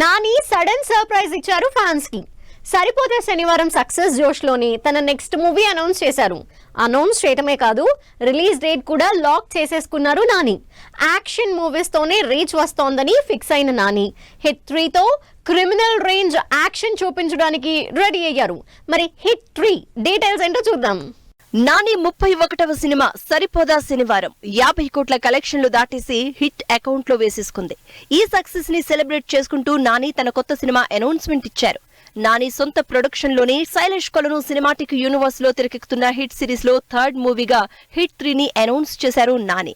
Nani sudden surprise ఇచ్చారు fans కి. సరిపోతే శనివారం సక్సెస్ జోష్ లోని తన నెక్స్ట్ మూవీ అనౌన్స్ చేశారు. అనౌన్స్ చేయటమే కాదు, రిలీజ్ డేట్ కూడా లాక్ చేసేసుకున్నారు నాని. యాక్షన్ మూవీస్ తోనే రీచ్ వస్తోందని ఫిక్స్ అయిన నాని హిట్ 3తో క్రిమినల్ రేంజ్ యాక్షన్ చూపించడానికి రెడీ అయ్యారు. మరి హిట్ 3 డీటెయిల్స్ ఏంటో చూద్దాం. నాని 31వ సినిమా సరిపోదా శనివారం 50 కోట్ల కలెక్షన్లు దాటేసి హిట్ అకౌంట్ లో వేసేసుకుంది. ఈ సక్సెస్ ని సెలబ్రేట్ చేసుకుంటూ నాని తన కొత్త సినిమా అనౌన్స్మెంట్ ఇచ్చారు. నాని సొంత ప్రొడక్షన్ లోని శైలేష్ కొలను సినిమాటిక్ యూనివర్స్ లో తెరకెక్కుతున్న హిట్ సిరీస్ లో థర్డ్ మూవీగా హిట్ 3ని అనౌన్స్ చేశారు నాని.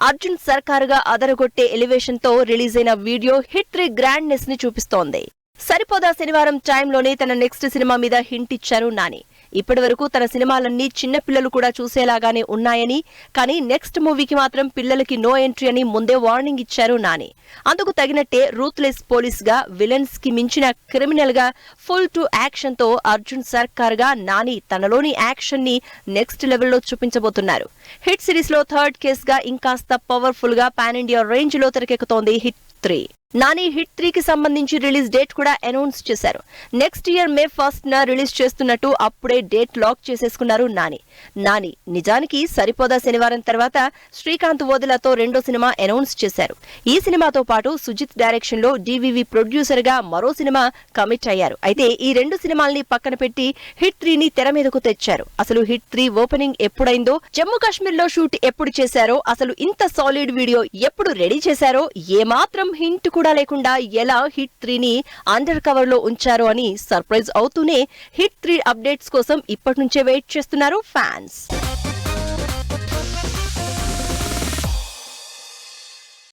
అర్జున్ సర్కారుగా అదరగొట్టే ఎలివేషన్ తో రిలీజ్ అయిన వీడియో హిట్ 3 గ్రాండ్నెస్ ని చూపిస్తోంది. సరిపోదా శనివారం టైంలోనే తన నెక్స్ట్ సినిమా మీద హింట్ ఇచ్చారు నాని. ఇప్పటి వరకు తన సినిమాలన్నీ చిన్నపిల్లలు కూడా చూసేలాగానే ఉన్నాయని, కానీ నెక్స్ట్ మూవీకి మాత్రం పిల్లలకి నో ఎంట్రీ అని ముందే వార్నింగ్ ఇచ్చారు నాని. అందుకు తగినట్టే రూత్లెస్ పోలీస్ గా, విలన్స్ కి మించిన క్రిమినల్ గా, ఫుల్ టు యాక్షన్ తో అర్జున్ సర్కార్ గా నాని తనలోని యాక్షన్ ని నెక్స్ట్ లెవెల్లో చూపించబోతున్నారు. హిట్ సిరీస్ లో థర్డ్ కేస్ గా ఇంకాస్త పవర్ఫుల్ గా పాన్ ఇండియా రేంజ్ లో తెరకెక్కుతోంది హిట్ 3. నాని హిట్ 3కి సంబంధించి రిలీజ్ డేట్ కూడా అనౌన్స్ చేశారు. నెక్స్ట్ ఇయర్ మే 1న రిలీజ్ చేస్తున్నట్టు అప్పుడే డేట్ లాక్ చేసేసుకున్నారు నాని నిజానికి సరిపోదా శనివారం తర్వాత శ్రీకాంత్ వదిలతో రెండో సినిమా అనౌన్స్ చేశారు. ఈ సినిమాతో పాటు సుజిత్ డైరెక్షన్ లో డివివి ప్రొడ్యూసర్ గా మరో సినిమా కమిట్ అయ్యారు. అయితే ఈ రెండు సినిమాల్ని పక్కన పెట్టి హిట్ 3ని తెర మీదకు తెచ్చారు. అసలు హిట్ 3 ఓపెనింగ్ ఎప్పుడైందో, జమ్మూ కాశ్మీర్ లో షూట్ ఎప్పుడు చేశారో, అసలు ఇంత సాలిడ్ వీడియో ఎప్పుడు రెడీ చేశారో, ఏమాత్రం హింట్ కూడా లేకుండా ఎలా హిట్ 3ని అండర్ కవర్ లో ఉంచారో అని సర్ప్రైజ్ అవుతూనే హిట్ 3 అప్డేట్స్ కోసం ఇప్పటి నుంచే వెయిట్ చేస్తున్నారు ఫ్యాన్స్.